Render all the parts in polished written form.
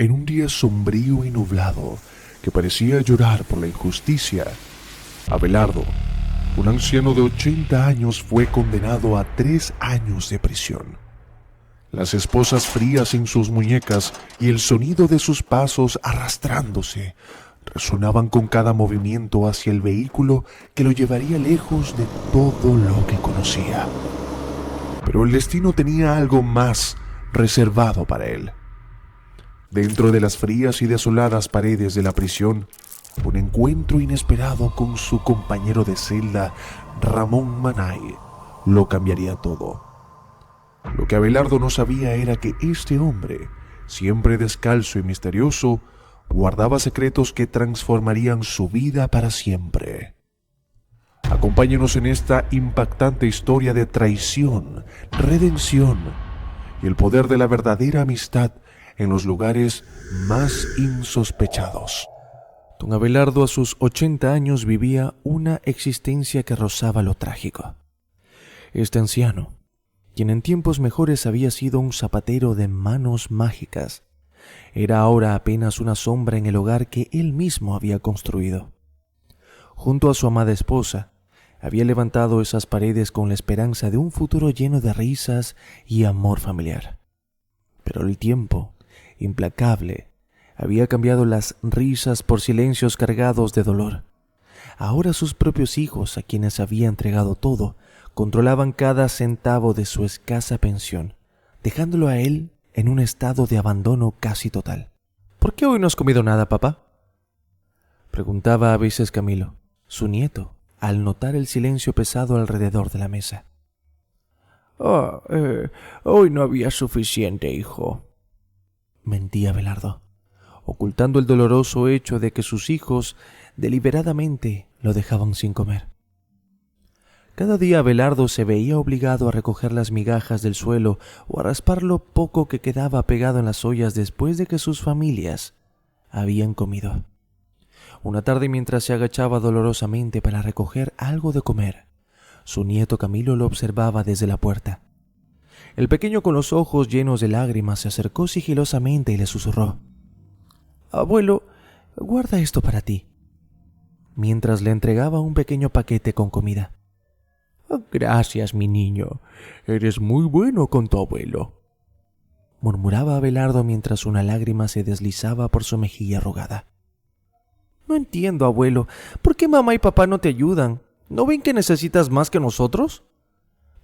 En un día sombrío y nublado que parecía llorar por la injusticia, Abelardo, un anciano de 80 años, fue condenado a 3 años de prisión. Las esposas frías en sus muñecas y el sonido de sus pasos arrastrándose resonaban con cada movimiento hacia el vehículo que lo llevaría lejos de todo lo que conocía. Pero el destino tenía algo más reservado para él. Dentro de las frías y desoladas paredes de la prisión, un encuentro inesperado con su compañero de celda, Ramón Manay, lo cambiaría todo. Lo que Abelardo no sabía era que este hombre, siempre descalzo y misterioso, guardaba secretos que transformarían su vida para siempre. Acompáñenos en esta impactante historia de traición, redención y el poder de la verdadera amistad en los lugares más insospechados. Don Abelardo, a sus 80 años, vivía una existencia que rozaba lo trágico. Este anciano, quien en tiempos mejores había sido un zapatero de manos mágicas, era ahora apenas una sombra en el hogar que él mismo había construido. Junto a su amada esposa, había levantado esas paredes con la esperanza de un futuro lleno de risas y amor familiar. Pero el tiempo, implacable, había cambiado las risas por silencios cargados de dolor. Ahora sus propios hijos, a quienes había entregado todo, controlaban cada centavo de su escasa pensión, dejándolo a él en un estado de abandono casi total. ¿Por qué hoy no has comido nada, papá?, preguntaba a veces Camilo, su nieto, al notar el silencio pesado alrededor de la mesa. Hoy no había suficiente, hijo, mentía Abelardo, ocultando el doloroso hecho de que sus hijos deliberadamente lo dejaban sin comer. Cada día Abelardo se veía obligado a recoger las migajas del suelo o a raspar lo poco que quedaba pegado en las ollas después de que sus familias habían comido. Una tarde, mientras se agachaba dolorosamente para recoger algo de comer, su nieto Camilo lo observaba desde la puerta. El pequeño, con los ojos llenos de lágrimas, se acercó sigilosamente y le susurró: «Abuelo, guarda esto para ti», mientras le entregaba un pequeño paquete con comida. «Gracias, mi niño. Eres muy bueno con tu abuelo», murmuraba Abelardo mientras una lágrima se deslizaba por su mejilla arrugada. «No entiendo, abuelo. ¿Por qué mamá y papá no te ayudan? ¿No ven que necesitas más que nosotros?»,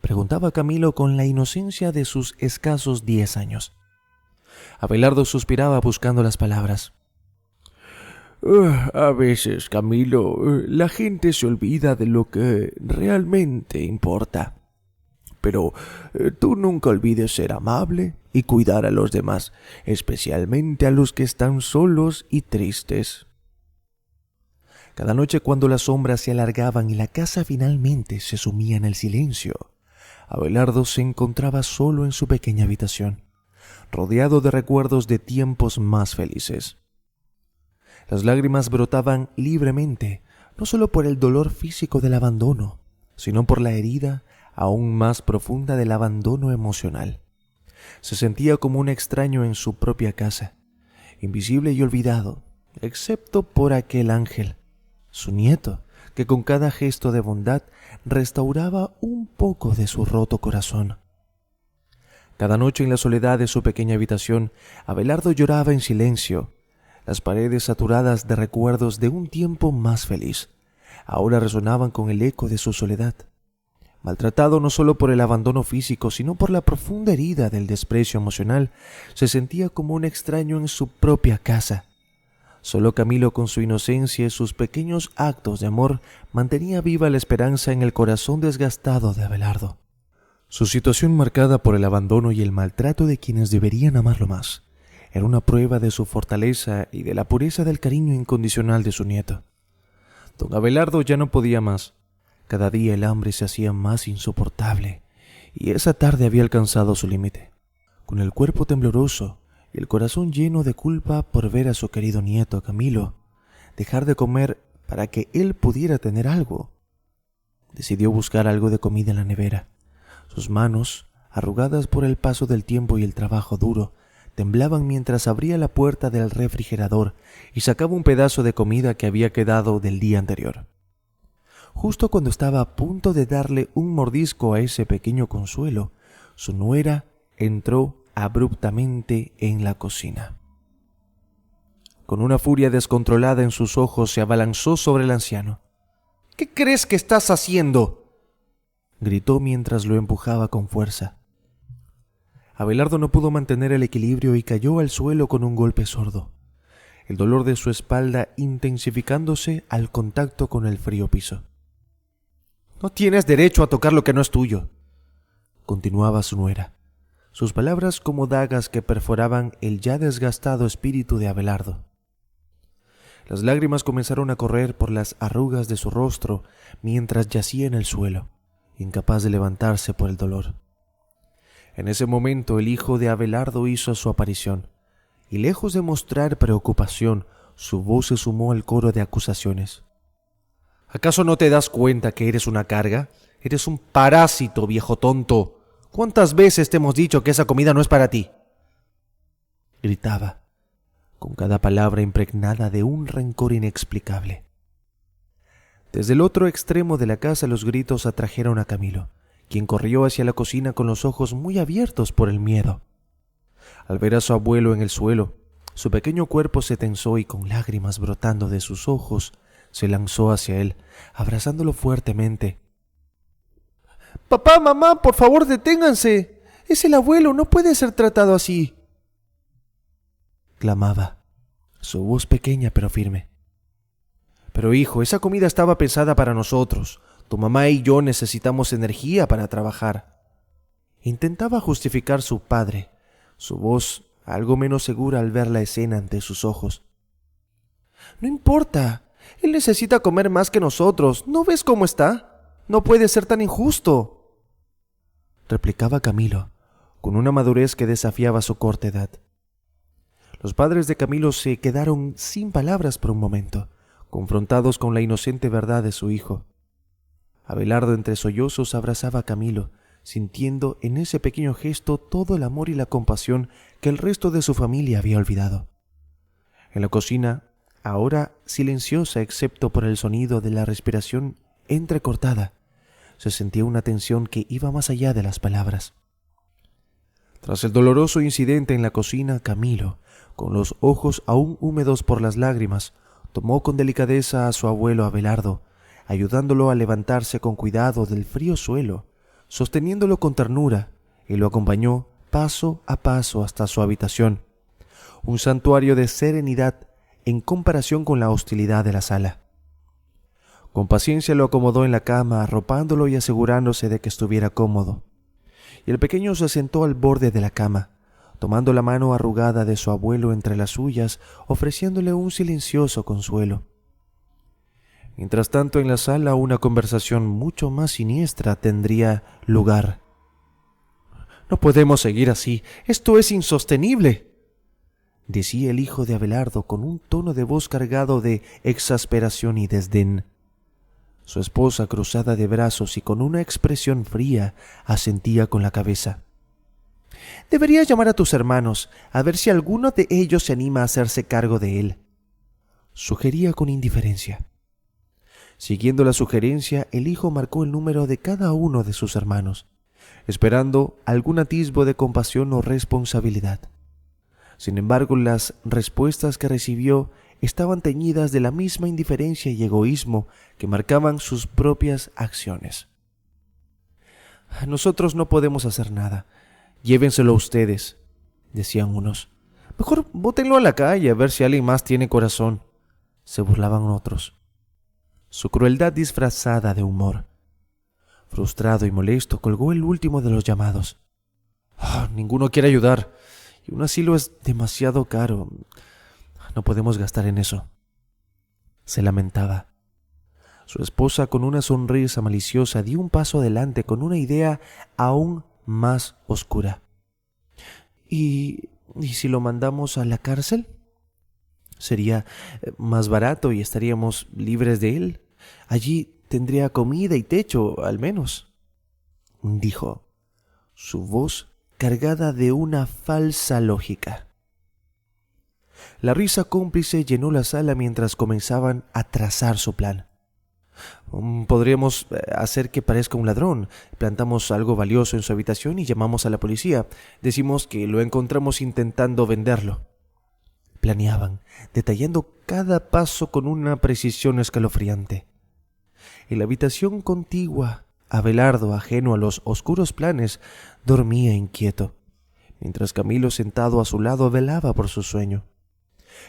preguntaba Camilo con la inocencia de sus escasos 10 años. Abelardo suspiraba buscando las palabras. A veces, Camilo, la gente se olvida de lo que realmente importa. Pero tú nunca olvides ser amable y cuidar a los demás, especialmente a los que están solos y tristes». Cada noche, cuando las sombras se alargaban y la casa finalmente se sumía en el silencio, Abelardo se encontraba solo en su pequeña habitación, rodeado de recuerdos de tiempos más felices. Las lágrimas brotaban libremente, no solo por el dolor físico del abandono, sino por la herida aún más profunda del abandono emocional. Se sentía como un extraño en su propia casa, invisible y olvidado, excepto por aquel ángel, su nieto, que con cada gesto de bondad restauraba un poco de su roto corazón. Cada noche, en la soledad de su pequeña habitación, Abelardo lloraba en silencio. Las paredes, saturadas de recuerdos de un tiempo más feliz, ahora resonaban con el eco de su soledad. Maltratado no solo por el abandono físico, sino por la profunda herida del desprecio emocional, se sentía como un extraño en su propia casa. Solo Camilo, con su inocencia y sus pequeños actos de amor, mantenía viva la esperanza en el corazón desgastado de Abelardo. Su situación, marcada por el abandono y el maltrato de quienes deberían amarlo más, era una prueba de su fortaleza y de la pureza del cariño incondicional de su nieto. Don Abelardo ya no podía más. Cada día el hambre se hacía más insoportable, y esa tarde había alcanzado su límite. Con el cuerpo tembloroso y el corazón lleno de culpa por ver a su querido nieto Camilo dejar de comer para que él pudiera tener algo, decidió buscar algo de comida en la nevera. Sus manos, arrugadas por el paso del tiempo y el trabajo duro, temblaban mientras abría la puerta del refrigerador y sacaba un pedazo de comida que había quedado del día anterior. Justo cuando estaba a punto de darle un mordisco a ese pequeño consuelo, su nuera entró abruptamente en la cocina. Con una furia descontrolada en sus ojos, se abalanzó sobre el anciano. «¿Qué crees que estás haciendo?», gritó mientras lo empujaba con fuerza. Abelardo no pudo mantener el equilibrio y cayó al suelo con un golpe sordo, el dolor de su espalda intensificándose al contacto con el frío piso. «No tienes derecho a tocar lo que no es tuyo», continuaba su nuera, sus palabras como dagas que perforaban el ya desgastado espíritu de Abelardo. Las lágrimas comenzaron a correr por las arrugas de su rostro mientras yacía en el suelo, incapaz de levantarse por el dolor. En ese momento el hijo de Abelardo hizo su aparición, y lejos de mostrar preocupación, su voz se sumó al coro de acusaciones. «¿Acaso no te das cuenta que eres una carga? Eres un parásito, viejo tonto. ¿Cuántas veces te hemos dicho que esa comida no es para ti?», gritaba, con cada palabra impregnada de un rencor inexplicable. Desde el otro extremo de la casa los gritos atrajeron a Camilo, quien corrió hacia la cocina con los ojos muy abiertos por el miedo. Al ver a su abuelo en el suelo, su pequeño cuerpo se tensó y con lágrimas brotando de sus ojos, se lanzó hacia él, abrazándolo fuertemente. «Papá, mamá, por favor, deténganse. Es el abuelo, no puede ser tratado así», clamaba, su voz pequeña pero firme. «Pero hijo, esa comida estaba pensada para nosotros. Tu mamá y yo necesitamos energía para trabajar», intentaba justificar su padre, su voz algo menos segura al ver la escena ante sus ojos. «No importa, él necesita comer más que nosotros. ¿No ves cómo está? No puede ser tan injusto», replicaba Camilo, con una madurez que desafiaba su corta edad. Los padres de Camilo se quedaron sin palabras por un momento, confrontados con la inocente verdad de su hijo. Abelardo entre sollozos abrazaba a Camilo, sintiendo en ese pequeño gesto todo el amor y la compasión que el resto de su familia había olvidado. En la cocina, ahora silenciosa excepto por el sonido de la respiración entrecortada, se sentía una tensión que iba más allá de las palabras. Tras el doloroso incidente en la cocina, Camilo, con los ojos aún húmedos por las lágrimas, tomó con delicadeza a su abuelo Abelardo, ayudándolo a levantarse con cuidado del frío suelo, sosteniéndolo con ternura, y lo acompañó paso a paso hasta su habitación, un santuario de serenidad en comparación con la hostilidad de la sala. Con paciencia lo acomodó en la cama, arropándolo y asegurándose de que estuviera cómodo, y el pequeño se sentó al borde de la cama, tomando la mano arrugada de su abuelo entre las suyas, ofreciéndole un silencioso consuelo. Mientras tanto, en la sala una conversación mucho más siniestra tendría lugar. «No podemos seguir así. Esto es insostenible», decía el hijo de Abelardo con un tono de voz cargado de exasperación y desdén. Su esposa, cruzada de brazos y con una expresión fría, asentía con la cabeza. «Deberías llamar a tus hermanos, a ver si alguno de ellos se anima a hacerse cargo de él», sugería con indiferencia. Siguiendo la sugerencia, el hijo marcó el número de cada uno de sus hermanos, esperando algún atisbo de compasión o responsabilidad. Sin embargo, las respuestas que recibió estaban teñidas de la misma indiferencia y egoísmo que marcaban sus propias acciones. «Nosotros no podemos hacer nada. Llévenselo ustedes», decían unos. «Mejor bótenlo a la calle a ver si alguien más tiene corazón», se burlaban otros. Su crueldad disfrazada de humor. Frustrado y molesto, colgó el último de los llamados. «Ninguno quiere ayudar, y un asilo es demasiado caro. No podemos gastar en eso», se lamentaba. Su esposa, con una sonrisa maliciosa, dio un paso adelante con una idea aún más oscura. ¿Y si lo mandamos a la cárcel? Sería más barato y estaríamos libres de él. Allí tendría comida y techo, al menos», dijo, su voz cargada de una falsa lógica. La risa cómplice llenó la sala mientras comenzaban a trazar su plan. Podríamos hacer que parezca un ladrón. Plantamos algo valioso en su habitación y llamamos a la policía. Decimos que lo encontramos intentando venderlo. Planeaban, detallando cada paso con una precisión escalofriante. En la habitación contigua, Abelardo, ajeno a los oscuros planes, dormía inquieto, mientras Camilo, sentado a su lado, velaba por su sueño.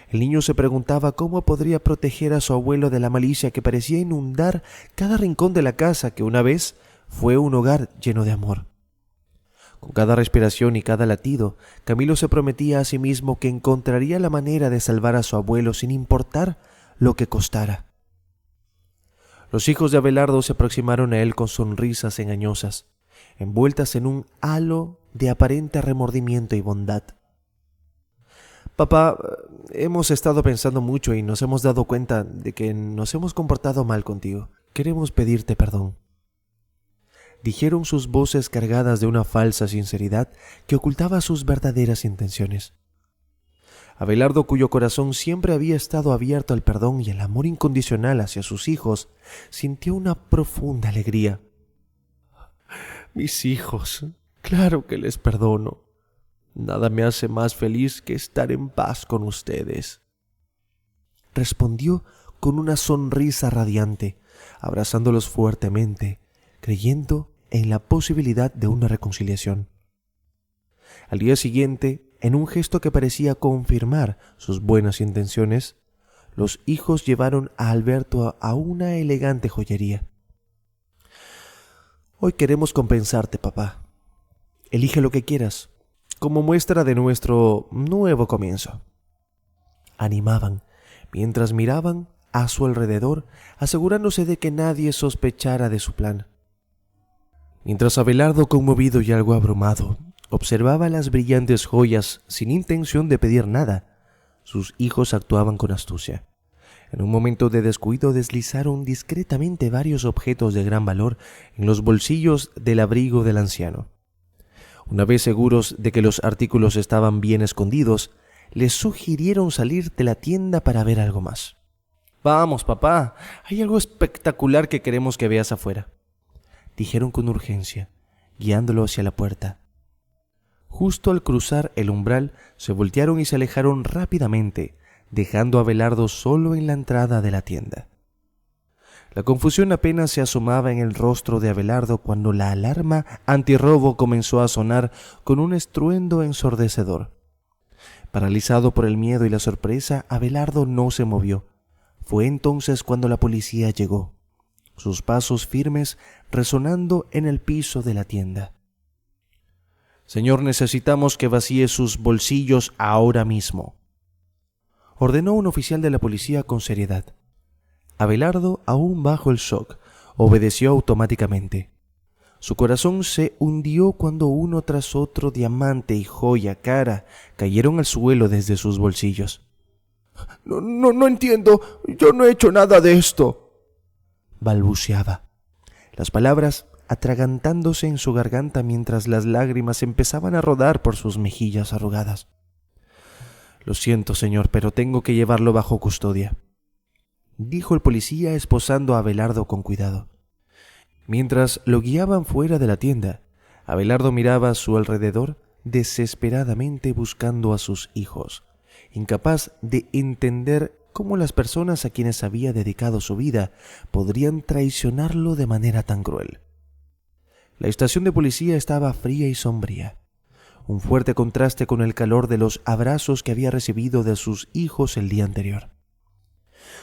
El niño se preguntaba cómo podría proteger a su abuelo de la malicia que parecía inundar cada rincón de la casa que una vez fue un hogar lleno de amor. Con cada respiración y cada latido, Camilo se prometía a sí mismo que encontraría la manera de salvar a su abuelo sin importar lo que costara. Los hijos de Abelardo se aproximaron a él con sonrisas engañosas, envueltas en un halo de aparente remordimiento y bondad. «Papá, hemos estado pensando mucho y nos hemos dado cuenta de que nos hemos comportado mal contigo. Queremos pedirte perdón», dijeron sus voces cargadas de una falsa sinceridad que ocultaba sus verdaderas intenciones. Abelardo, cuyo corazón siempre había estado abierto al perdón y al amor incondicional hacia sus hijos, sintió una profunda alegría. «Mis hijos, claro que les perdono. Nada me hace más feliz que estar en paz con ustedes», respondió con una sonrisa radiante, abrazándolos fuertemente, creyendo en la posibilidad de una reconciliación. Al día siguiente, en un gesto que parecía confirmar sus buenas intenciones, los hijos llevaron a Alberto a una elegante joyería. «Hoy queremos compensarte, papá. Elige lo que quieras, como muestra de nuestro nuevo comienzo», animaban, mientras miraban a su alrededor, asegurándose de que nadie sospechara de su plan. Mientras Abelardo, conmovido y algo abrumado, observaba las brillantes joyas sin intención de pedir nada, sus hijos actuaban con astucia. En un momento de descuido deslizaron discretamente varios objetos de gran valor en los bolsillos del abrigo del anciano. Una vez seguros de que los artículos estaban bien escondidos, les sugirieron salir de la tienda para ver algo más. «Vamos, papá, hay algo espectacular que queremos que veas afuera», dijeron con urgencia, guiándolo hacia la puerta. Justo al cruzar el umbral, se voltearon y se alejaron rápidamente, dejando a Abelardo solo en la entrada de la tienda. La confusión apenas se asomaba en el rostro de Abelardo cuando la alarma antirrobo comenzó a sonar con un estruendo ensordecedor. Paralizado por el miedo y la sorpresa, Abelardo no se movió. Fue entonces cuando la policía llegó, sus pasos firmes resonando en el piso de la tienda. «Señor, necesitamos que vacíe sus bolsillos ahora mismo», ordenó un oficial de la policía con seriedad. Abelardo, aún bajo el shock, obedeció automáticamente. Su corazón se hundió cuando uno tras otro diamante y joya cara cayeron al suelo desde sus bolsillos. No entiendo, yo no he hecho nada de esto», balbuceaba, las palabras atragantándose en su garganta mientras las lágrimas empezaban a rodar por sus mejillas arrugadas. «Lo siento, señor, pero tengo que llevarlo bajo custodia», dijo el policía esposando a Abelardo con cuidado. Mientras lo guiaban fuera de la tienda, Abelardo miraba a su alrededor desesperadamente buscando a sus hijos, incapaz de entender cómo las personas a quienes había dedicado su vida podrían traicionarlo de manera tan cruel. La estación de policía estaba fría y sombría, un fuerte contraste con el calor de los abrazos que había recibido de sus hijos el día anterior.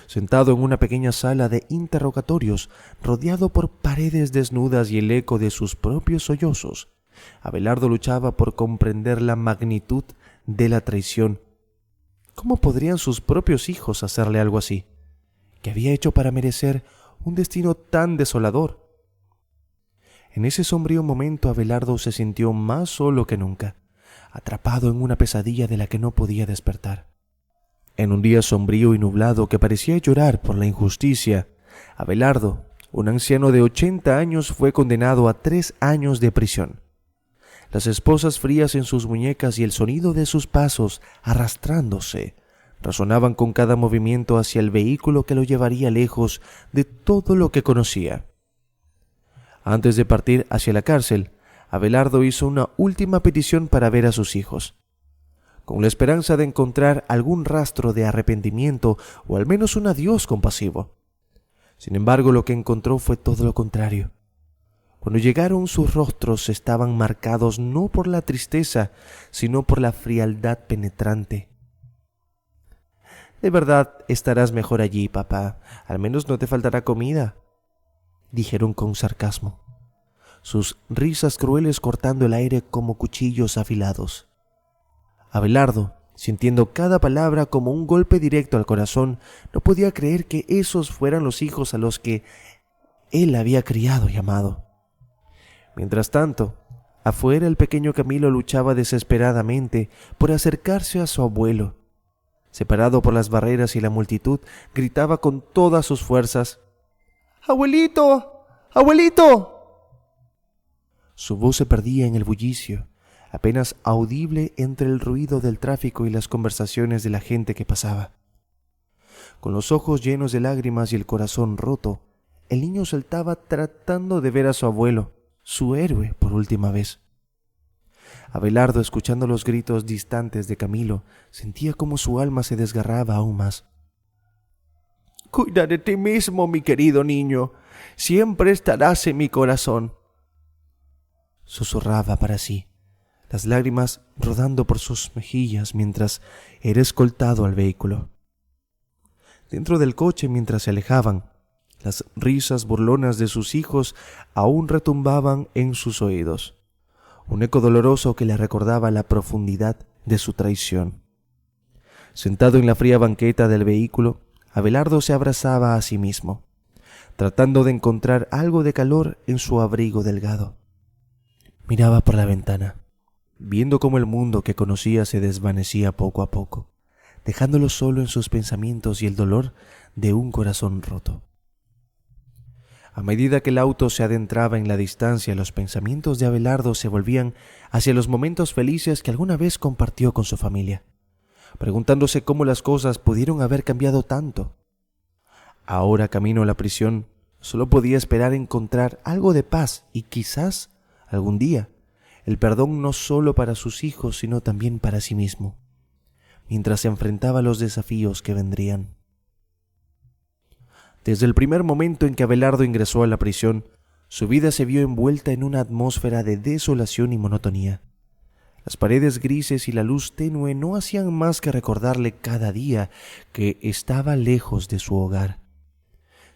Sentado en una pequeña sala de interrogatorios, rodeado por paredes desnudas y el eco de sus propios sollozos, Abelardo luchaba por comprender la magnitud de la traición. ¿Cómo podrían sus propios hijos hacerle algo así? ¿Qué había hecho para merecer un destino tan desolador? En ese sombrío momento Abelardo se sintió más solo que nunca, atrapado en una pesadilla de la que no podía despertar. En un día sombrío y nublado que parecía llorar por la injusticia, Abelardo, un anciano de 80 años, fue condenado a 3 años de prisión. Las esposas frías en sus muñecas y el sonido de sus pasos arrastrándose resonaban con cada movimiento hacia el vehículo que lo llevaría lejos de todo lo que conocía. Antes de partir hacia la cárcel, Abelardo hizo una última petición para ver a sus hijos, con la esperanza de encontrar algún rastro de arrepentimiento o al menos un adiós compasivo. Sin embargo, lo que encontró fue todo lo contrario. Cuando llegaron, sus rostros estaban marcados no por la tristeza, sino por la frialdad penetrante. «De verdad estarás mejor allí, papá. Al menos no te faltará comida», dijeron con sarcasmo, sus risas crueles cortando el aire como cuchillos afilados. Abelardo, sintiendo cada palabra como un golpe directo al corazón, no podía creer que esos fueran los hijos a los que él había criado y amado. Mientras tanto, afuera el pequeño Camilo luchaba desesperadamente por acercarse a su abuelo. Separado por las barreras y la multitud, gritaba con todas sus fuerzas: «¡Abuelito! ¡Abuelito!». Su voz se perdía en el bullicio, apenas audible entre el ruido del tráfico y las conversaciones de la gente que pasaba. Con los ojos llenos de lágrimas y el corazón roto, el niño saltaba tratando de ver a su abuelo, su héroe, por última vez. Abelardo, escuchando los gritos distantes de Camilo, sentía como su alma se desgarraba aún más. «Cuida de ti mismo, mi querido niño. Siempre estarás en mi corazón», susurraba para sí, las lágrimas rodando por sus mejillas mientras era escoltado al vehículo. Dentro del coche, mientras se alejaban, las risas burlonas de sus hijos aún retumbaban en sus oídos, un eco doloroso que le recordaba la profundidad de su traición. Sentado en la fría banqueta del vehículo, Abelardo se abrazaba a sí mismo, tratando de encontrar algo de calor en su abrigo delgado. Miraba por la ventana, viendo cómo el mundo que conocía se desvanecía poco a poco, dejándolo solo en sus pensamientos y el dolor de un corazón roto. A medida que el auto se adentraba en la distancia, los pensamientos de Abelardo se volvían hacia los momentos felices que alguna vez compartió con su familia, preguntándose cómo las cosas pudieron haber cambiado tanto. Ahora, camino a la prisión, solo podía esperar encontrar algo de paz y quizás, algún día, el perdón no solo para sus hijos, sino también para sí mismo, mientras se enfrentaba a los desafíos que vendrían. Desde el primer momento en que Abelardo ingresó a la prisión, su vida se vio envuelta en una atmósfera de desolación y monotonía. Las paredes grises y la luz tenue no hacían más que recordarle cada día que estaba lejos de su hogar.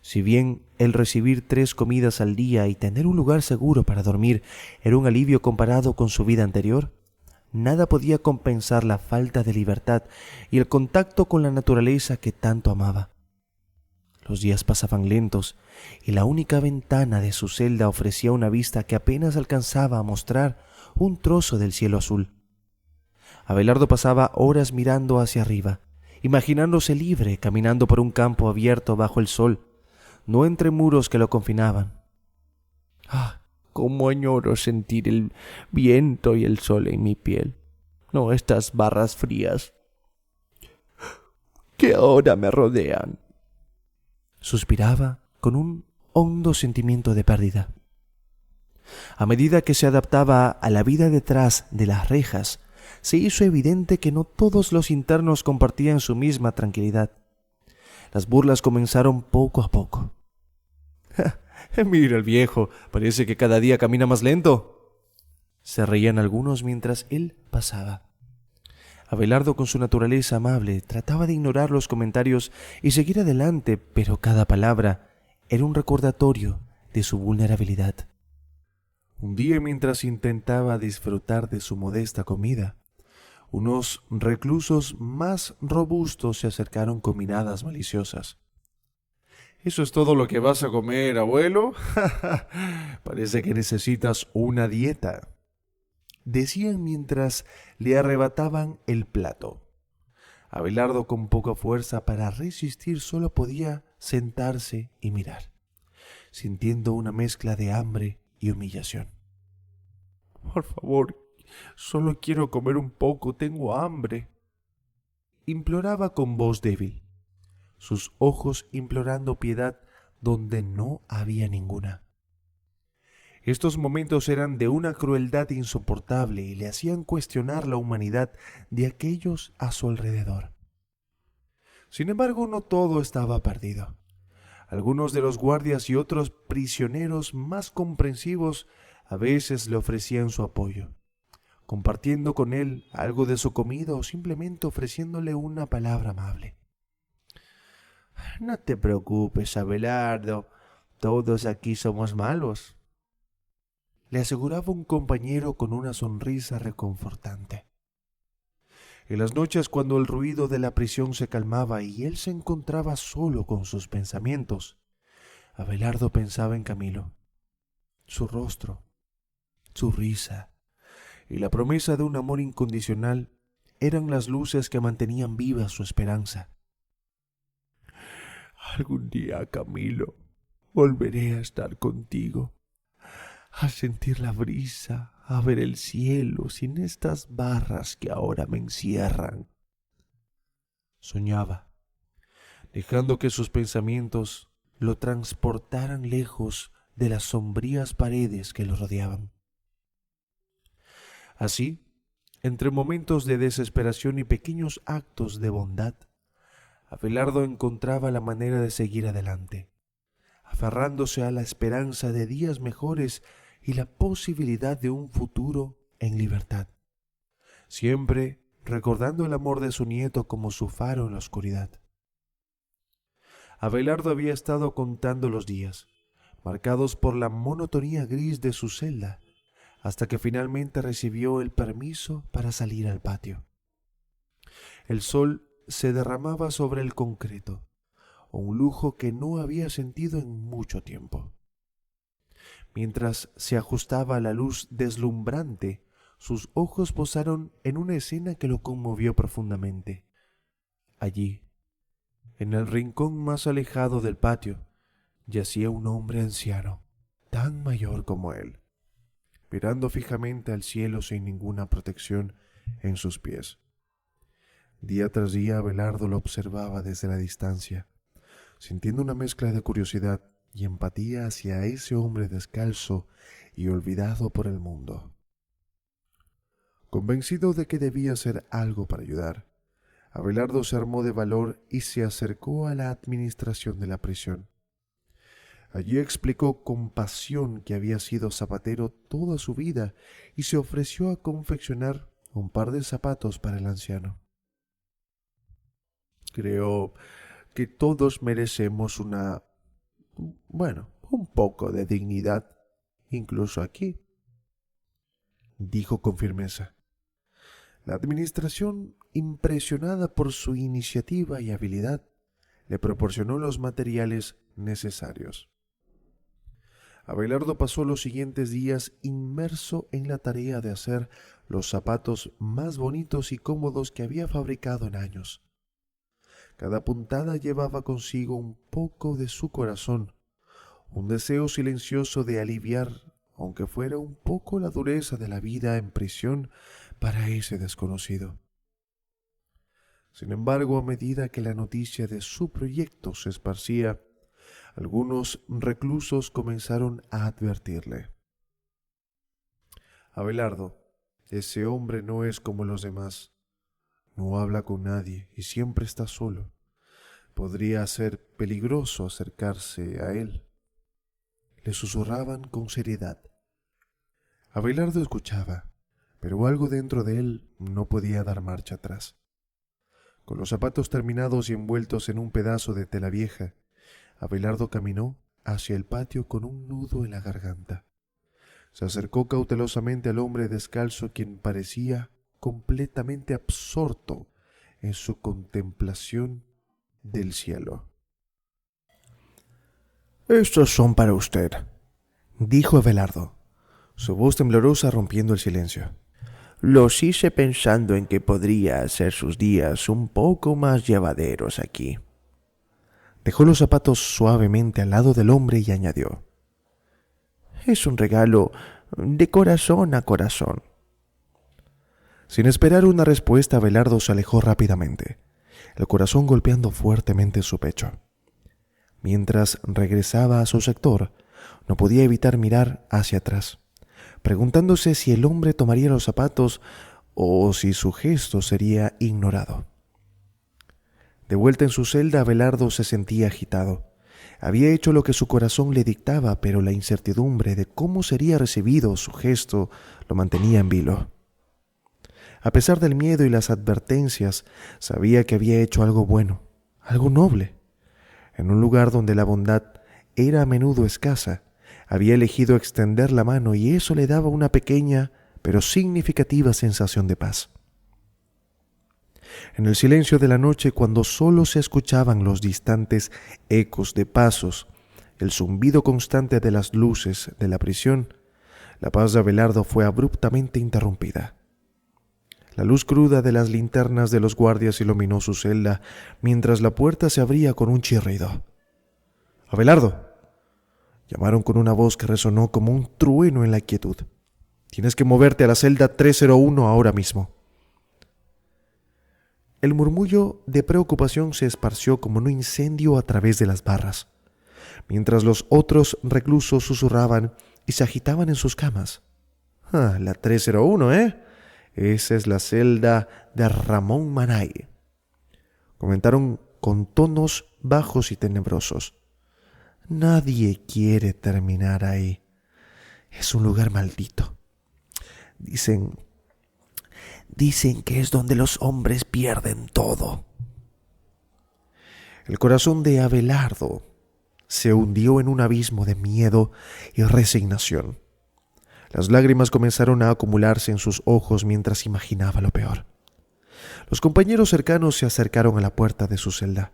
Si bien el recibir 3 comidas al día y tener un lugar seguro para dormir era un alivio comparado con su vida anterior, nada podía compensar la falta de libertad y el contacto con la naturaleza que tanto amaba. Los días pasaban lentos y la única ventana de su celda ofrecía una vista que apenas alcanzaba a mostrar un trozo del cielo azul. Abelardo pasaba horas mirando hacia arriba, imaginándose libre, caminando por un campo abierto bajo el sol, no entre muros que lo confinaban. «Ah, cómo añoro sentir el viento y el sol en mi piel, no estas barras frías que ahora me rodean», suspiraba con un hondo sentimiento de pérdida. A medida que se adaptaba a la vida detrás de las rejas, se hizo evidente que no todos los internos compartían su misma tranquilidad. Las burlas comenzaron poco a poco. «Mira el viejo, parece que cada día camina más lento», se reían algunos mientras él pasaba. Abelardo, con su naturaleza amable, trataba de ignorar los comentarios y seguir adelante, pero cada palabra era un recordatorio de su vulnerabilidad. Un día, mientras intentaba disfrutar de su modesta comida, unos reclusos más robustos se acercaron con miradas maliciosas. «¿Eso es todo lo que vas a comer, abuelo? Parece que necesitas una dieta», decían mientras le arrebataban el plato. Abelardo, con poca fuerza para resistir, solo podía sentarse y mirar, sintiendo una mezcla de hambre y humillación. «Por favor, solo quiero comer un poco, tengo hambre. Imploraba con voz débil, sus ojos implorando piedad donde no había ninguna. Estos momentos eran de una crueldad insoportable y le hacían cuestionar la humanidad de aquellos a su alrededor. Sin embargo, no todo estaba perdido. Algunos de los guardias y otros prisioneros más comprensivos a veces le ofrecían su apoyo, compartiendo con él algo de su comida o simplemente ofreciéndole una palabra amable. «No te preocupes, Abelardo, todos aquí somos malos», le aseguraba un compañero con una sonrisa reconfortante. En las noches, cuando el ruido de la prisión se calmaba y él se encontraba solo con sus pensamientos, Abelardo pensaba en Camilo, su rostro, su risa y la promesa de un amor incondicional eran las luces que mantenían viva su esperanza. «Algún día, Camilo, volveré a estar contigo, a sentir la brisa, a ver el cielo sin estas barras que ahora me encierran», soñaba, dejando que sus pensamientos lo transportaran lejos de las sombrías paredes que lo rodeaban. Así, entre momentos de desesperación y pequeños actos de bondad, Abelardo encontraba la manera de seguir adelante, aferrándose a la esperanza de días mejores y la posibilidad de un futuro en libertad, siempre recordando el amor de su nieto como su faro en la oscuridad. Abelardo había estado contando los días, marcados por la monotonía gris de su celda, hasta que finalmente recibió el permiso para salir al patio. El sol se derramaba sobre el concreto, un lujo que no había sentido en mucho tiempo. Mientras se ajustaba a la luz deslumbrante, sus ojos posaron en una escena que lo conmovió profundamente. Allí, en el rincón más alejado del patio, yacía un hombre anciano, tan mayor como él, mirando fijamente al cielo sin ninguna protección en sus pies. Día tras día Abelardo lo observaba desde la distancia, sintiendo una mezcla de curiosidad y empatía hacia ese hombre descalzo y olvidado por el mundo. Convencido de que debía hacer algo para ayudar, Abelardo se armó de valor y se acercó a la administración de la prisión. Allí explicó con pasión que había sido zapatero toda su vida y se ofreció a confeccionar un par de zapatos para el anciano. «Creo que todos merecemos un poco de dignidad, incluso aquí», dijo con firmeza. La administración, impresionada por su iniciativa y habilidad, le proporcionó los materiales necesarios. Abelardo pasó los siguientes días inmerso en la tarea de hacer los zapatos más bonitos y cómodos que había fabricado en años. Cada puntada llevaba consigo un poco de su corazón, un deseo silencioso de aliviar, aunque fuera un poco, la dureza de la vida en prisión para ese desconocido. Sin embargo, a medida que la noticia de su proyecto se esparcía, algunos reclusos comenzaron a advertirle: «Abelardo, ese hombre no es como los demás. No habla con nadie y siempre está solo. Podría ser peligroso acercarse a él», le susurraban con seriedad. Abelardo escuchaba, pero algo dentro de él no podía dar marcha atrás. Con los zapatos terminados y envueltos en un pedazo de tela vieja, Abelardo caminó hacia el patio con un nudo en la garganta. Se acercó cautelosamente al hombre descalzo, quien parecía completamente absorto en su contemplación del cielo. «Estos son para usted», dijo Abelardo, su voz temblorosa rompiendo el silencio. «Los hice pensando en que podría hacer sus días un poco más llevaderos aquí». Dejó los zapatos suavemente al lado del hombre y añadió: «Es un regalo de corazón a corazón. Sin esperar una respuesta, Abelardo se alejó rápidamente, el corazón golpeando fuertemente su pecho. Mientras regresaba a su sector, no podía evitar mirar hacia atrás, preguntándose si el hombre tomaría los zapatos o si su gesto sería ignorado. De vuelta en su celda, Abelardo se sentía agitado. Había hecho lo que su corazón le dictaba, pero la incertidumbre de cómo sería recibido su gesto lo mantenía en vilo. A pesar del miedo y las advertencias, sabía que había hecho algo bueno, algo noble. En un lugar donde la bondad era a menudo escasa, había elegido extender la mano y eso le daba una pequeña pero significativa sensación de paz. En el silencio de la noche, cuando solo se escuchaban los distantes ecos de pasos, el zumbido constante de las luces de la prisión, la paz de Abelardo fue abruptamente interrumpida. La luz cruda de las linternas de los guardias iluminó su celda mientras la puerta se abría con un chirrido. «¡Abelardo!», llamaron con una voz que resonó como un trueno en la quietud. «Tienes que moverte a la celda 301 ahora mismo». El murmullo de preocupación se esparció como un incendio a través de las barras, mientras los otros reclusos susurraban y se agitaban en sus camas. «Ah, la 301, ¿eh? Esa es la celda de Ramón Manay», comentaron con tonos bajos y tenebrosos. «Nadie quiere terminar ahí. Es un lugar maldito. Dicen que es donde los hombres pierden todo». El corazón de Abelardo se hundió en un abismo de miedo y resignación. Las lágrimas comenzaron a acumularse en sus ojos mientras imaginaba lo peor. Los compañeros cercanos se acercaron a la puerta de su celda,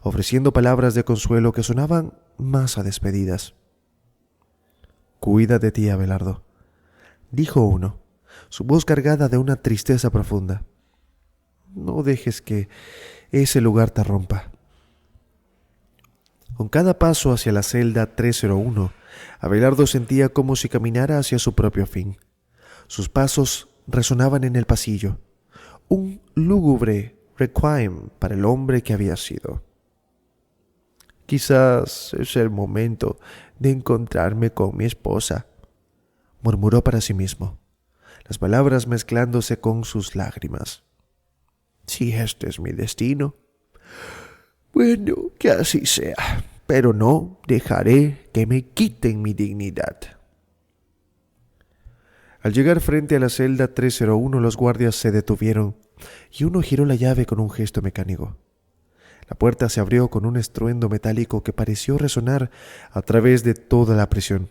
ofreciendo palabras de consuelo que sonaban más a despedidas. «Cuida de ti, Abelardo», dijo uno, su voz cargada de una tristeza profunda. «No dejes que ese lugar te rompa». Con cada paso hacia la celda 301, Abelardo sentía como si caminara hacia su propio fin. Sus pasos resonaban en el pasillo, un lúgubre requiem para el hombre que había sido. «Quizás es el momento de encontrarme con mi esposa», murmuró para sí mismo, las palabras mezclándose con sus lágrimas. «Si este es mi destino, bueno, que así sea, pero no dejaré que me quiten mi dignidad». Al llegar frente a la celda 301, los guardias se detuvieron y uno giró la llave con un gesto mecánico. La puerta se abrió con un estruendo metálico que pareció resonar a través de toda la prisión.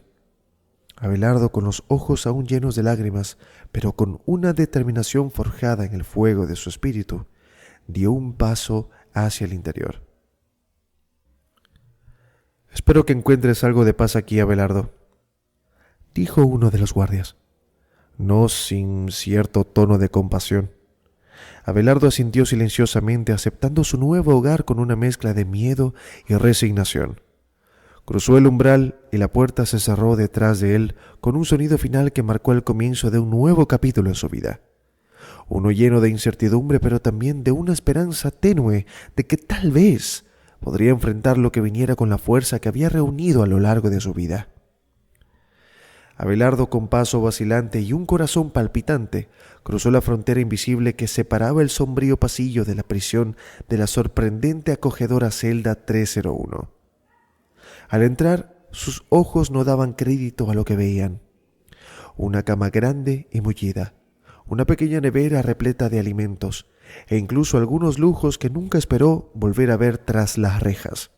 Abelardo, con los ojos aún llenos de lágrimas, pero con una determinación forjada en el fuego de su espíritu, dio un paso hacia el interior. «Espero que encuentres algo de paz aquí, Abelardo», dijo uno de los guardias, no sin cierto tono de compasión. Abelardo asintió silenciosamente, aceptando su nuevo hogar con una mezcla de miedo y resignación. Cruzó el umbral y la puerta se cerró detrás de él con un sonido final que marcó el comienzo de un nuevo capítulo en su vida. Uno lleno de incertidumbre, pero también de una esperanza tenue de que tal vez podría enfrentar lo que viniera con la fuerza que había reunido a lo largo de su vida. Abelardo, con paso vacilante y un corazón palpitante, cruzó la frontera invisible que separaba el sombrío pasillo de la prisión de la sorprendente acogedora celda 301. Al entrar, sus ojos no daban crédito a lo que veían. Una cama grande y mullida, una pequeña nevera repleta de alimentos, e incluso algunos lujos que nunca esperó volver a ver tras las rejas.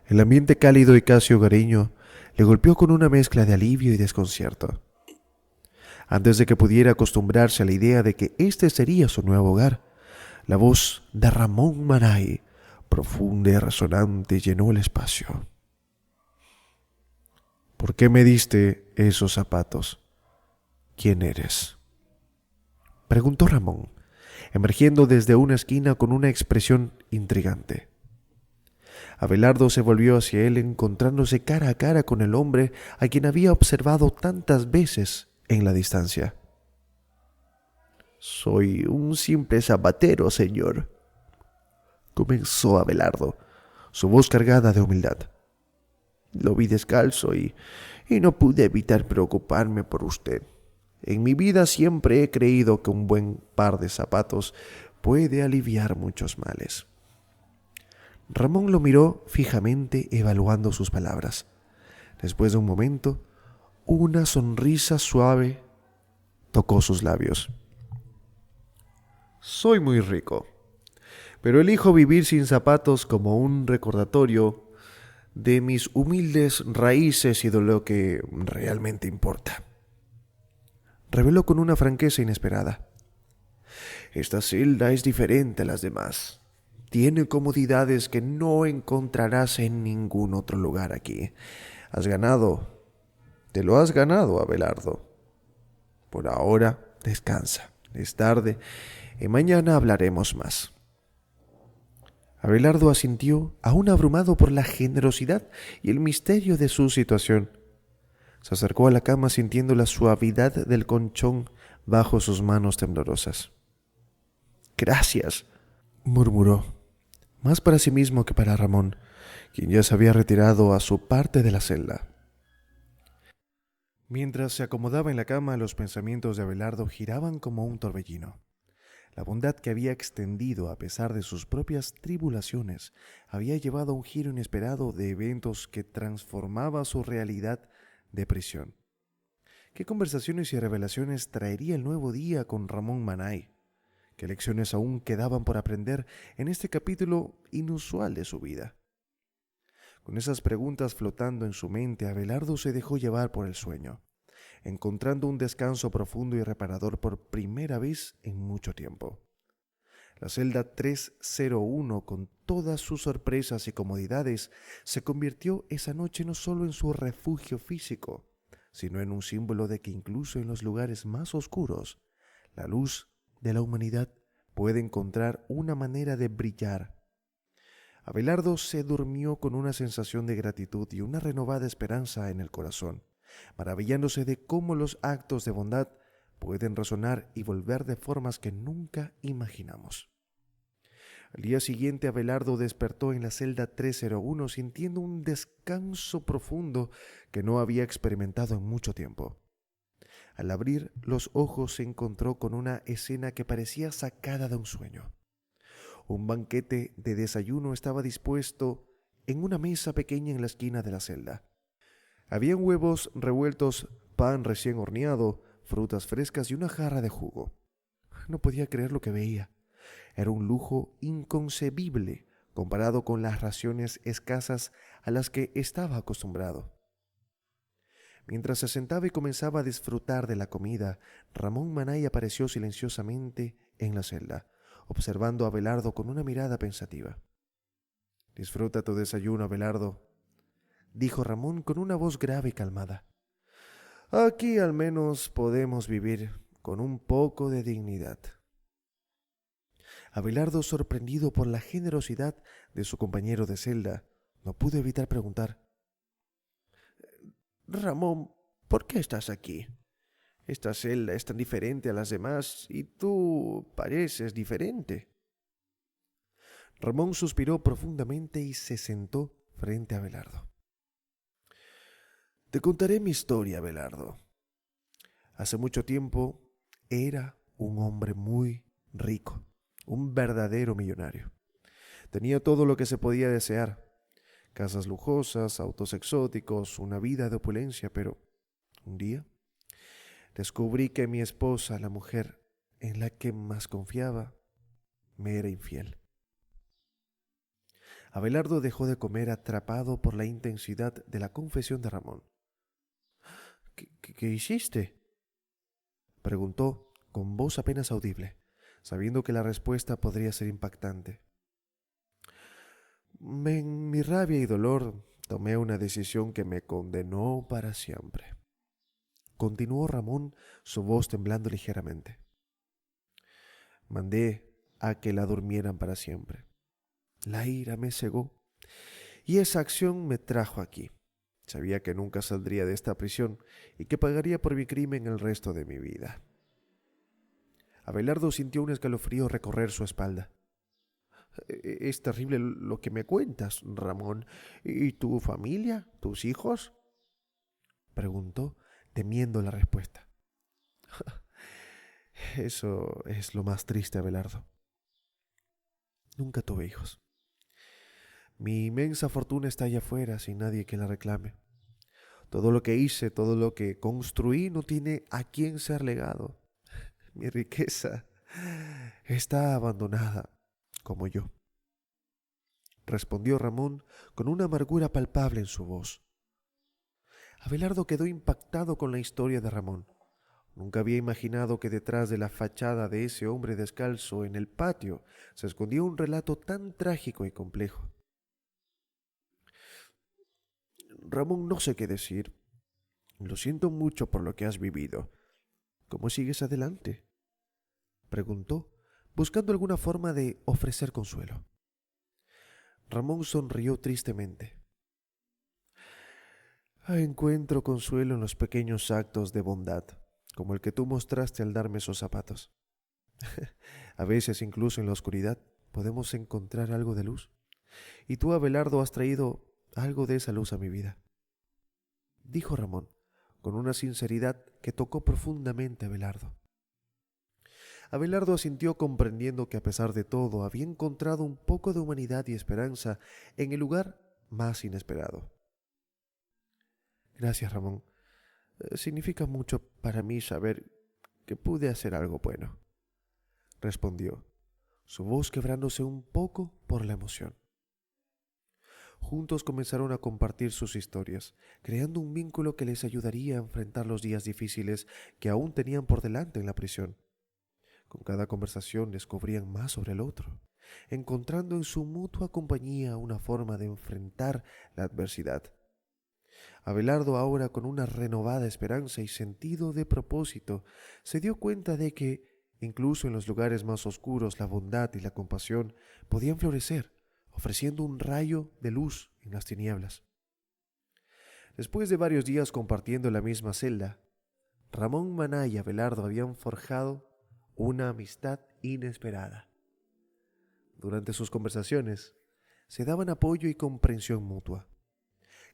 El ambiente cálido y casi hogareño le golpeó con una mezcla de alivio y desconcierto. Antes de que pudiera acostumbrarse a la idea de que este sería su nuevo hogar, la voz de Ramón Manay, profunda y resonante, llenó el espacio. «¿Por qué me diste esos zapatos? ¿Quién eres?», preguntó Ramón, emergiendo desde una esquina con una expresión intrigante. Abelardo se volvió hacia él, encontrándose cara a cara con el hombre a quien había observado tantas veces en la distancia. Soy un simple zapatero, señor, comenzó Abelardo, su voz cargada de humildad. Lo vi descalzo y no pude evitar preocuparme por usted. En mi vida siempre he creído que un buen par de zapatos puede aliviar muchos males. Ramón lo miró fijamente, evaluando sus palabras. Después de un momento, una sonrisa suave tocó sus labios. Soy muy rico, pero elijo vivir sin zapatos como un recordatorio de mis humildes raíces y de lo que realmente importa. Reveló con una franqueza inesperada. Esta celda es diferente a las demás. Tiene comodidades que no encontrarás en ningún otro lugar aquí. Te lo has ganado, Abelardo. Por ahora, descansa. Es tarde y mañana hablaremos más. Abelardo asintió, aún abrumado por la generosidad y el misterio de su situación. Se acercó a la cama sintiendo la suavidad del colchón bajo sus manos temblorosas. «Gracias», murmuró, más para sí mismo que para Ramón, quien ya se había retirado a su parte de la celda. Mientras se acomodaba en la cama, los pensamientos de Abelardo giraban como un torbellino. La bondad que había extendido a pesar de sus propias tribulaciones había llevado a un giro inesperado de eventos que transformaba su realidad de prisión. ¿Qué conversaciones y revelaciones traería el nuevo día con Ramón Manay? ¿Qué lecciones aún quedaban por aprender en este capítulo inusual de su vida? Con esas preguntas flotando en su mente, Abelardo se dejó llevar por el sueño, encontrando un descanso profundo y reparador por primera vez en mucho tiempo. La celda 301, con todas sus sorpresas y comodidades, se convirtió esa noche no solo en su refugio físico, sino en un símbolo de que incluso en los lugares más oscuros, la luz de la humanidad puede encontrar una manera de brillar. Abelardo se durmió con una sensación de gratitud y una renovada esperanza en el corazón, maravillándose de cómo los actos de bondad pueden resonar y volver de formas que nunca imaginamos. Al día siguiente, Abelardo despertó en la celda 301 sintiendo un descanso profundo que no había experimentado en mucho tiempo. Al abrir los ojos se encontró con una escena que parecía sacada de un sueño. Un banquete de desayuno estaba dispuesto en una mesa pequeña en la esquina de la celda. Habían huevos revueltos, pan recién horneado, frutas frescas y una jarra de jugo. No podía creer lo que veía. Era un lujo inconcebible comparado con las raciones escasas a las que estaba acostumbrado. Mientras se sentaba y comenzaba a disfrutar de la comida, Ramón Manay apareció silenciosamente en la celda, observando a Abelardo con una mirada pensativa. «Disfruta tu desayuno, Abelardo», dijo Ramón con una voz grave y calmada. «Aquí al menos podemos vivir con un poco de dignidad». Abelardo, sorprendido por la generosidad de su compañero de celda, no pudo evitar preguntar: «Ramón, ¿por qué estás aquí? Esta celda es tan diferente a las demás y tú pareces diferente». Ramón suspiró profundamente y se sentó frente a Abelardo. «Te contaré mi historia, Abelardo. Hace mucho tiempo era un hombre muy rico, un verdadero millonario. Tenía todo lo que se podía desear: casas lujosas, autos exóticos, una vida de opulencia, pero un día descubrí que mi esposa, la mujer en la que más confiaba, me era infiel». Abelardo dejó de comer, atrapado por la intensidad de la confesión de Ramón. ¿Qué hiciste?», preguntó con voz apenas audible, sabiendo que la respuesta podría ser impactante. «En mi rabia y dolor tomé una decisión que me condenó para siempre», continuó Ramón, su voz temblando ligeramente. «Mandé a que la durmieran para siempre. La ira me cegó y esa acción me trajo aquí. Sabía que nunca saldría de esta prisión y que pagaría por mi crimen el resto de mi vida». Abelardo sintió un escalofrío recorrer su espalda. Es terrible lo que me cuentas, Ramón. ¿Y tu familia? ¿Tus hijos? Preguntó, temiendo la respuesta. Eso es lo más triste, Abelardo. Nunca tuve hijos. Mi inmensa fortuna está allá afuera sin nadie que la reclame. Todo lo que hice, todo lo que construí no tiene a quién ser legado. Mi riqueza está abandonada, como yo. Respondió Ramón con una amargura palpable en su voz. Abelardo quedó impactado con la historia de Ramón. Nunca había imaginado que detrás de la fachada de ese hombre descalzo en el patio se escondía un relato tan trágico y complejo. Ramón, no sé qué decir. Lo siento mucho por lo que has vivido. ¿Cómo sigues adelante?, preguntó, buscando alguna forma de ofrecer consuelo. Ramón sonrió tristemente. Encuentro consuelo en los pequeños actos de bondad, como el que tú mostraste al darme esos zapatos. A veces, incluso en la oscuridad, podemos encontrar algo de luz. Y tú, Abelardo, has traído algo de esa luz a mi vida, dijo Ramón, con una sinceridad que tocó profundamente a Abelardo. Abelardo asintió, comprendiendo que a pesar de todo había encontrado un poco de humanidad y esperanza en el lugar más inesperado. Gracias, Ramón. Significa mucho para mí saber que pude hacer algo bueno, respondió, su voz quebrándose un poco por la emoción. Juntos comenzaron a compartir sus historias, creando un vínculo que les ayudaría a enfrentar los días difíciles que aún tenían por delante en la prisión. Con cada conversación descubrían más sobre el otro, encontrando en su mutua compañía una forma de enfrentar la adversidad. Abelardo, ahora con una renovada esperanza y sentido de propósito, se dio cuenta de que, incluso en los lugares más oscuros, la bondad y la compasión podían florecer, ofreciendo un rayo de luz en las tinieblas. Después de varios días compartiendo la misma celda, Ramón Maná y Abelardo habían forjado una amistad inesperada. Durante sus conversaciones se daban apoyo y comprensión mutua,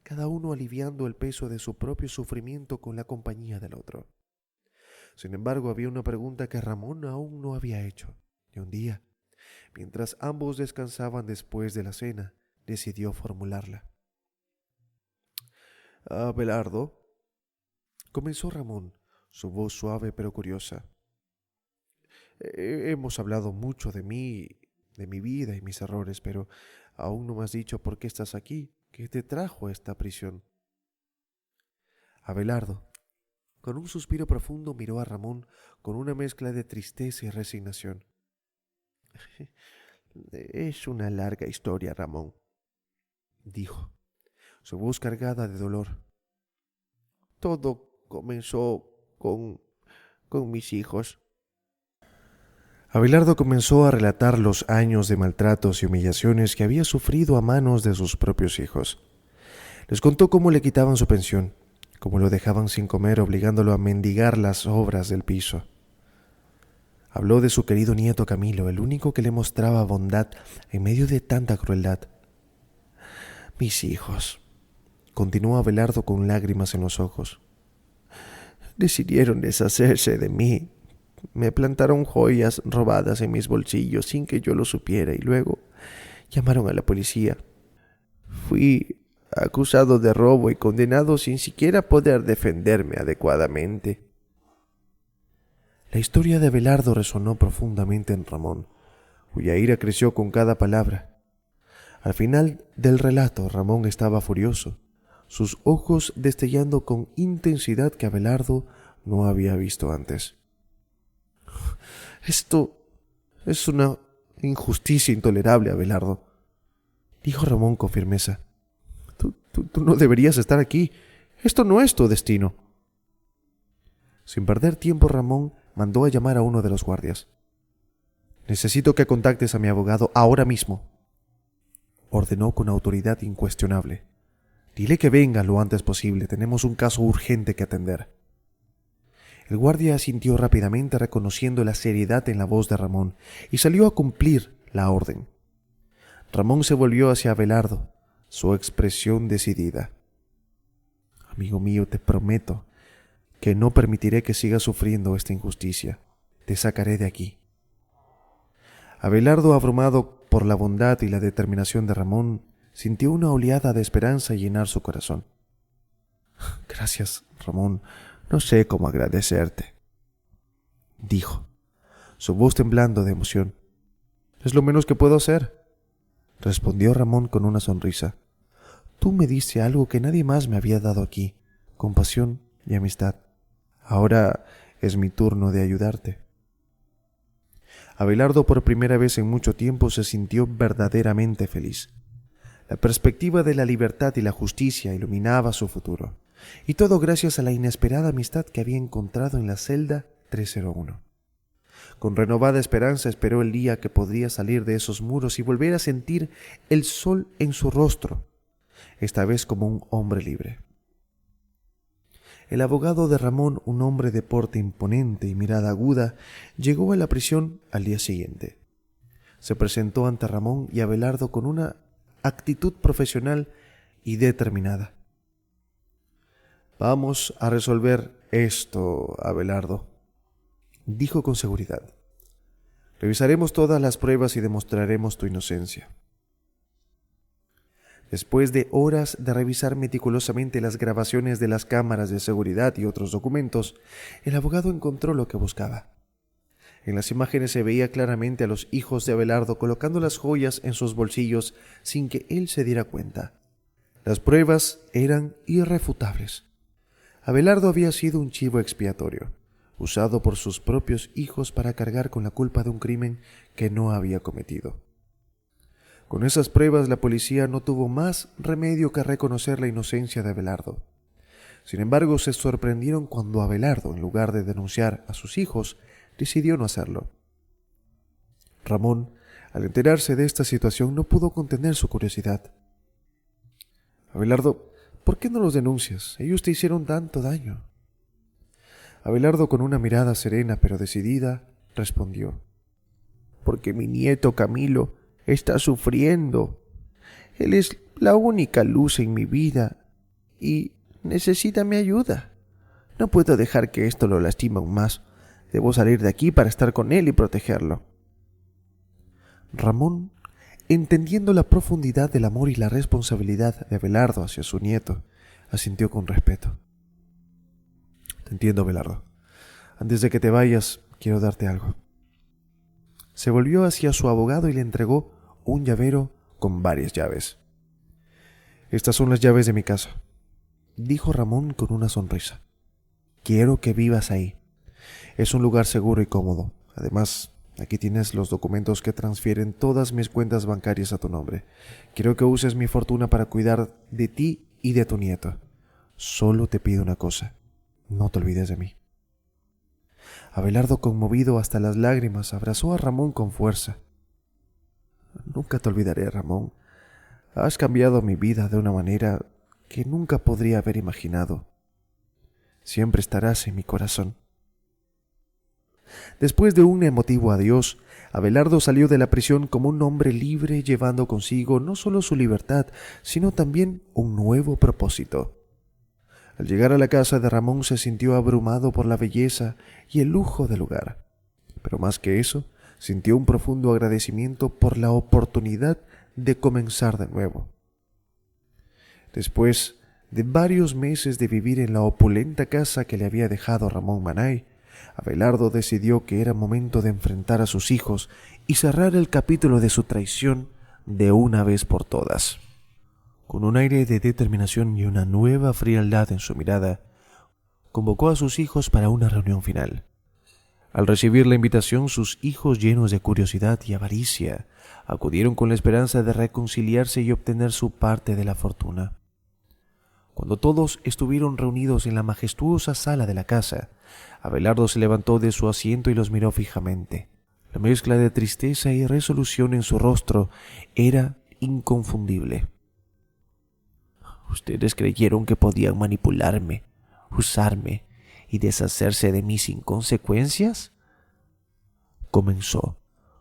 cada uno aliviando el peso de su propio sufrimiento con la compañía del otro. Sin embargo, había una pregunta que Ramón aún no había hecho, y un día, mientras ambos descansaban después de la cena, decidió formularla. Abelardo, comenzó Ramón, su voz suave pero curiosa. Hemos hablado mucho de mí, de mi vida y mis errores, pero aún no me has dicho por qué estás aquí, qué te trajo a esta prisión. Abelardo, con un suspiro profundo, miró a Ramón con una mezcla de tristeza y resignación. Es una larga historia, Ramón, dijo, su voz cargada de dolor. Todo comenzó con mis hijos. Abelardo comenzó a relatar los años de maltratos y humillaciones que había sufrido a manos de sus propios hijos. Les contó cómo le quitaban su pensión, cómo lo dejaban sin comer, obligándolo a mendigar las obras del piso. Habló de su querido nieto Camilo, el único que le mostraba bondad en medio de tanta crueldad. Mis hijos, continuó Abelardo con lágrimas en los ojos, decidieron deshacerse de mí. Me plantaron joyas robadas en mis bolsillos sin que yo lo supiera y luego llamaron a la policía. Fui acusado de robo y condenado sin siquiera poder defenderme adecuadamente. La historia de Abelardo resonó profundamente en Ramón, cuya ira creció con cada palabra. Al final del relato, Ramón estaba furioso, sus ojos destellando con intensidad que Abelardo no había visto antes. Esto es una injusticia intolerable, Abelardo, dijo Ramón con firmeza. Tú no deberías estar aquí. Esto no es tu destino. Sin perder tiempo, Ramón mandó a llamar a uno de los guardias. Necesito que contactes a mi abogado ahora mismo, ordenó con autoridad incuestionable. Dile que venga lo antes posible. Tenemos un caso urgente que atender. El guardia asintió rápidamente, reconociendo la seriedad en la voz de Ramón, y salió a cumplir la orden. Ramón se volvió hacia Abelardo, su expresión decidida. «Amigo mío, te prometo que no permitiré que sigas sufriendo esta injusticia. Te sacaré de aquí». Abelardo, abrumado por la bondad y la determinación de Ramón, sintió una oleada de esperanza llenar su corazón. «Gracias, Ramón. No sé cómo agradecerte», dijo, su voz temblando de emoción. «Es lo menos que puedo hacer», respondió Ramón con una sonrisa. «Tú me diste algo que nadie más me había dado aquí, compasión y amistad. Ahora es mi turno de ayudarte». Abelardo, por primera vez en mucho tiempo, se sintió verdaderamente feliz. La perspectiva de la libertad y la justicia iluminaba su futuro, y todo gracias a la inesperada amistad que había encontrado en la celda 301. Con renovada esperanza esperó el día que podría salir de esos muros y volver a sentir el sol en su rostro, esta vez como un hombre libre. El abogado de Ramón, un hombre de porte imponente y mirada aguda, llegó a la prisión al día siguiente. Se presentó ante Ramón y Abelardo con una actitud profesional y determinada. «Vamos a resolver esto, Abelardo», dijo con seguridad. «Revisaremos todas las pruebas y demostraremos tu inocencia». Después de horas de revisar meticulosamente las grabaciones de las cámaras de seguridad y otros documentos, el abogado encontró lo que buscaba. En las imágenes se veía claramente a los hijos de Abelardo colocando las joyas en sus bolsillos sin que él se diera cuenta. Las pruebas eran irrefutables. Abelardo había sido un chivo expiatorio, usado por sus propios hijos para cargar con la culpa de un crimen que no había cometido. Con esas pruebas, la policía no tuvo más remedio que reconocer la inocencia de Abelardo. Sin embargo, se sorprendieron cuando Abelardo, en lugar de denunciar a sus hijos, decidió no hacerlo. Ramón, al enterarse de esta situación, no pudo contener su curiosidad. «Abelardo, ¿por qué no los denuncias? Ellos te hicieron tanto daño». Abelardo, con una mirada serena pero decidida, respondió: «Porque mi nieto Camilo está sufriendo. Él es la única luz en mi vida y necesita mi ayuda. No puedo dejar que esto lo lastime aún más. Debo salir de aquí para estar con él y protegerlo». Ramón, entendiendo la profundidad del amor y la responsabilidad de Abelardo hacia su nieto, asintió con respeto. «Te entiendo, Abelardo. Antes de que te vayas, quiero darte algo». Se volvió hacia su abogado y le entregó un llavero con varias llaves. «Estas son las llaves de mi casa», dijo Ramón con una sonrisa. «Quiero que vivas ahí. Es un lugar seguro y cómodo. Además, aquí tienes los documentos que transfieren todas mis cuentas bancarias a tu nombre. Quiero que uses mi fortuna para cuidar de ti y de tu nieto. Solo te pido una cosa: no te olvides de mí». Abelardo, conmovido hasta las lágrimas, abrazó a Ramón con fuerza. «Nunca te olvidaré, Ramón. Has cambiado mi vida de una manera que nunca podría haber imaginado. Siempre estarás en mi corazón». Después de un emotivo adiós, Abelardo salió de la prisión como un hombre libre, llevando consigo no solo su libertad, sino también un nuevo propósito. Al llegar a la casa de Ramón, se sintió abrumado por la belleza y el lujo del lugar. Pero más que eso, sintió un profundo agradecimiento por la oportunidad de comenzar de nuevo. Después de varios meses de vivir en la opulenta casa que le había dejado Ramón Manay, Abelardo decidió que era momento de enfrentar a sus hijos y cerrar el capítulo de su traición de una vez por todas. Con un aire de determinación y una nueva frialdad en su mirada, convocó a sus hijos para una reunión final. Al recibir la invitación, sus hijos, llenos de curiosidad y avaricia, acudieron con la esperanza de reconciliarse y obtener su parte de la fortuna. Cuando todos estuvieron reunidos en la majestuosa sala de la casa, Abelardo se levantó de su asiento y los miró fijamente. La mezcla de tristeza y resolución en su rostro era inconfundible. «Ustedes creyeron que podían manipularme, usarme y deshacerse de mí sin consecuencias? Comenzó,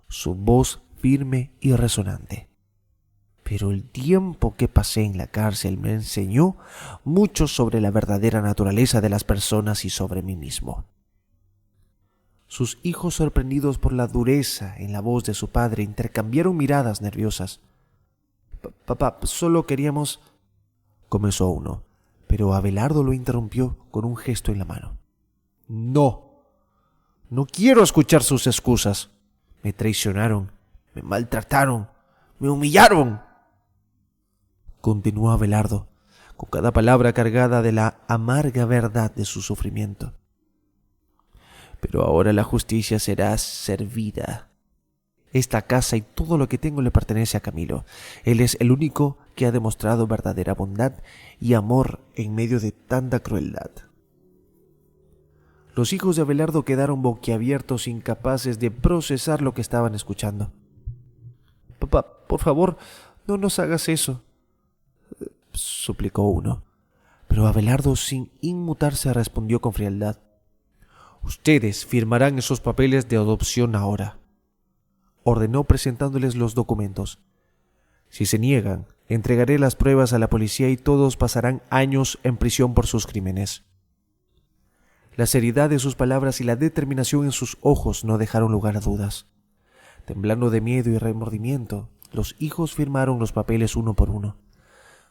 su voz firme y resonante. Pero el tiempo que pasé en la cárcel me enseñó mucho sobre la verdadera naturaleza de las personas y sobre mí mismo. Sus hijos, sorprendidos por la dureza en la voz de su padre, intercambiaron miradas nerviosas. Papá, solo queríamos... comenzó uno, pero Abelardo lo interrumpió con un gesto en la mano. No quiero escuchar sus excusas. Me traicionaron, me maltrataron, me humillaron. Continuó Abelardo, con cada palabra cargada de la amarga verdad de su sufrimiento. Pero ahora la justicia será servida. Esta casa y todo lo que tengo le pertenece a Camilo. Él es el único que ha demostrado verdadera bondad y amor en medio de tanta crueldad. Los hijos de Abelardo quedaron boquiabiertos, incapaces de procesar lo que estaban escuchando. Papá, por favor, no nos hagas eso, suplicó uno. Pero Abelardo, sin inmutarse, respondió con frialdad. Ustedes firmarán esos papeles de adopción ahora, ordenó presentándoles los documentos. Si se niegan, entregaré las pruebas a la policía y todos pasarán años en prisión por sus crímenes. La seriedad de sus palabras y la determinación en sus ojos no dejaron lugar a dudas. Temblando de miedo y remordimiento, los hijos firmaron los papeles uno por uno,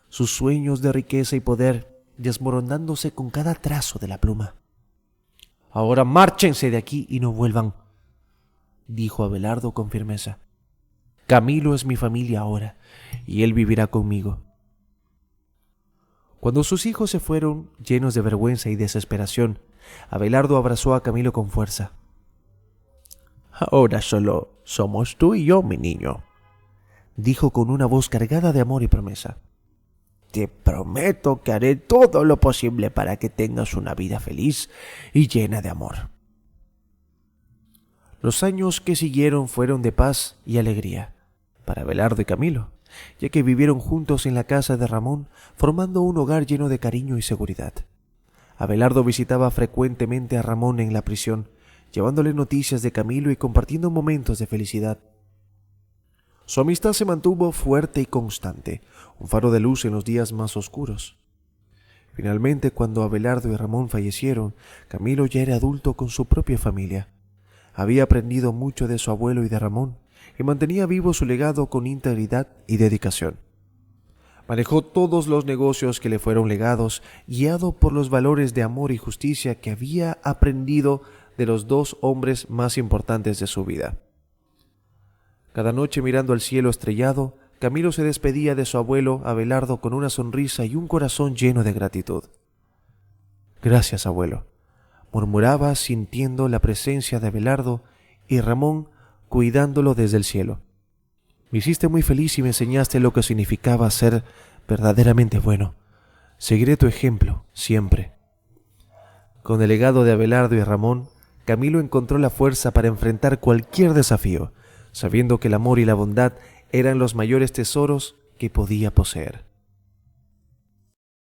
sus sueños de riqueza y poder desmoronándose con cada trazo de la pluma. Ahora márchense de aquí y no vuelvan, dijo Abelardo con firmeza. Camilo es mi familia ahora, y él vivirá conmigo. Cuando sus hijos se fueron, llenos de vergüenza y desesperación, Abelardo abrazó a Camilo con fuerza. Ahora solo somos tú y yo, mi niño, dijo con una voz cargada de amor y promesa. Te prometo que haré todo lo posible para que tengas una vida feliz y llena de amor. Los años que siguieron fueron de paz y alegría para Abelardo y Camilo, ya que vivieron juntos en la casa de Ramón, formando un hogar lleno de cariño y seguridad. Abelardo visitaba frecuentemente a Ramón en la prisión, llevándole noticias de Camilo y compartiendo momentos de felicidad. Su amistad se mantuvo fuerte y constante, un faro de luz en los días más oscuros. Finalmente, cuando Abelardo y Ramón fallecieron, Camilo ya era adulto con su propia familia. Había aprendido mucho de su abuelo y de Ramón, y mantenía vivo su legado con integridad y dedicación. Manejó todos los negocios que le fueron legados, guiado por los valores de amor y justicia que había aprendido de los dos hombres más importantes de su vida. Cada noche, mirando al cielo estrellado, Camilo se despedía de su abuelo Abelardo con una sonrisa y un corazón lleno de gratitud. Gracias, abuelo, murmuraba sintiendo la presencia de Abelardo y Ramón cuidándolo desde el cielo. Me hiciste muy feliz y me enseñaste lo que significaba ser verdaderamente bueno. Seguiré tu ejemplo siempre. Con el legado de Abelardo y Ramón, Camilo encontró la fuerza para enfrentar cualquier desafío, sabiendo que el amor y la bondad eran los mayores tesoros que podía poseer.